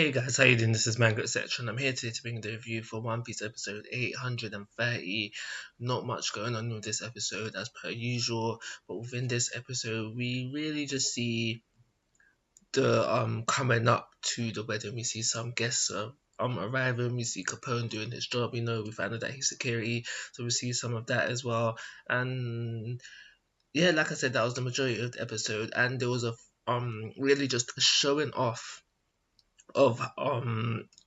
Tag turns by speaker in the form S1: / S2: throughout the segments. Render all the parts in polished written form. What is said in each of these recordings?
S1: Hey guys, how you doing? This is Mango Etc. and I'm here today to bring the review for One Piece episode 830. Not much going on with this episode as per usual, but within this episode we really just see the coming up to the wedding. We see some guests arriving. We see Capone doing his job. We found out that he's security, so we see some of that as well. And yeah, like I said, that was the majority of the episode, and there was a really just a showing off of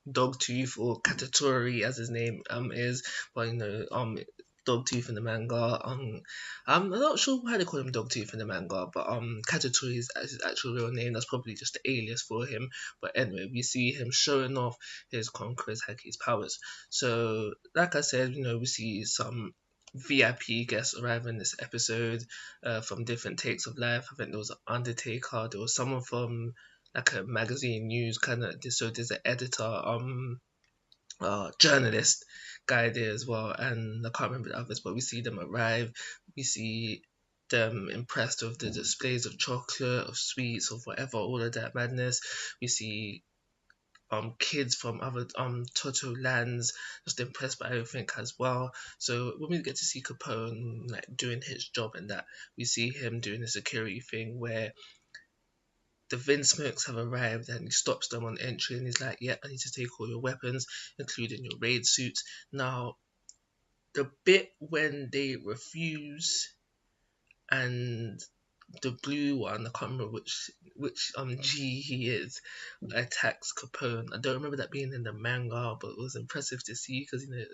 S1: Dogtooth, or Katatori as his name is, but Dogtooth in the manga. I'm not sure why they call him Dogtooth in the manga, but Katatori is his actual real name. That's probably just the alias for him. But anyway, we see him showing off his conquerors Haki's powers. So like I said, we see some VIP guests arrive in this episode from different takes of life. I think there was an Undertaker, there was someone from like a magazine news kind of. So there's an editor, journalist guy there as well, and I can't remember the others, but we see them arrive. We see them impressed with the displays of chocolate, of sweets, of whatever, all of that madness. We see kids from other Toto lands just impressed by everything as well. So when we get to see Capone like doing his job and that, we see him doing the security thing where the Vinsmokes have arrived and he stops them on entry and he's like, yeah, I need to take all your weapons, including your raid suits. Now, the bit when they refuse and the blue one, I can't remember which G he is, attacks Capone. I don't remember that being in the manga, but it was impressive to see because it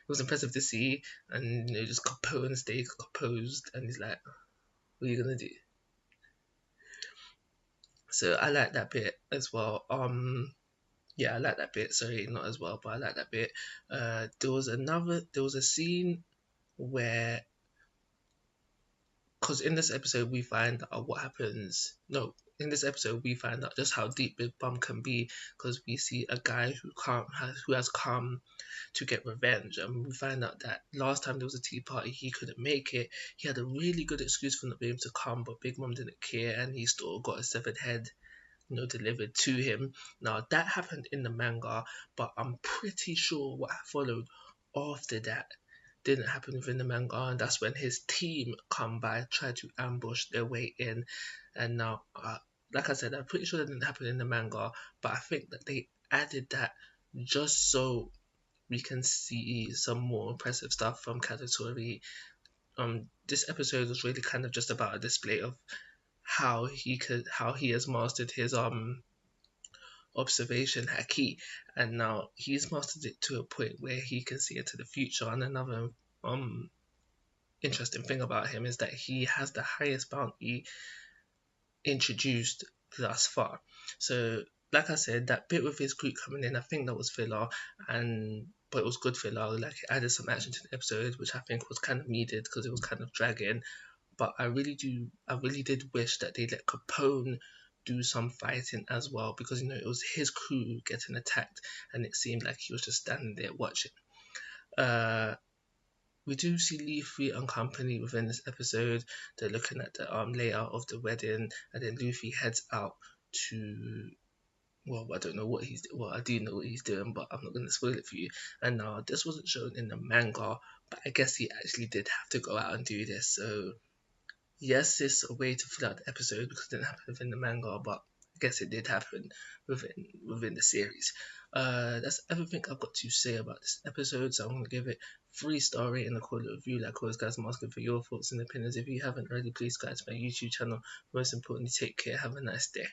S1: was impressive to see, and just Capone stay composed and he's like, what are you gonna do? So I like that bit as well. Yeah, I like that bit. Sorry, not as well, but I like that bit. There was a scene where, because in this episode we find out what happens. No, in this episode we find out just how deep Big Bum can be, because we see a guy who has come to get revenge, and we find out that last time there was a tea party he couldn't make it. He had a really good excuse for not being able to come, but Big Mom didn't care, and he still got a severed head delivered to him. Now that happened in the manga, but I'm pretty sure what followed after that didn't happen within the manga, and that's when his team come by, try to ambush their way in, and now, like I said, I'm pretty sure that didn't happen in the manga, but I think that they added that just so we can see some more impressive stuff from Katatori. This episode was really kind of just about a display of how he has mastered his observation haki, and now he's mastered it to a point where he can see into the future. And another interesting thing about him is that he has the highest bounty introduced thus far. So like I said, that bit with his crew coming in, I think that was filler, but it was good filler. Like, it added some action to the episode, which I think was kind of needed because it was kind of dragging. But I really did wish that they let Capone do some fighting as well, because it was his crew getting attacked and it seemed like he was just standing there watching. We do see Luffy and company within this episode. They're looking at the layout of the wedding, and then Luffy heads out to, well, I don't know what I do know what he's doing, but I'm not going to spoil it for you. And now, this wasn't shown in the manga, but I guess he actually did have to go out and do this. So yes, it's a way to fill out the episode because it didn't happen within the manga, but I guess it did happen within the series. That's everything I've got to say about this episode, so I'm going to give it 3-star rating and call it a review. Like always, guys, I'm asking for your thoughts and opinions. If you haven't already, please guys, my YouTube channel. Most importantly, take care. Have a nice day.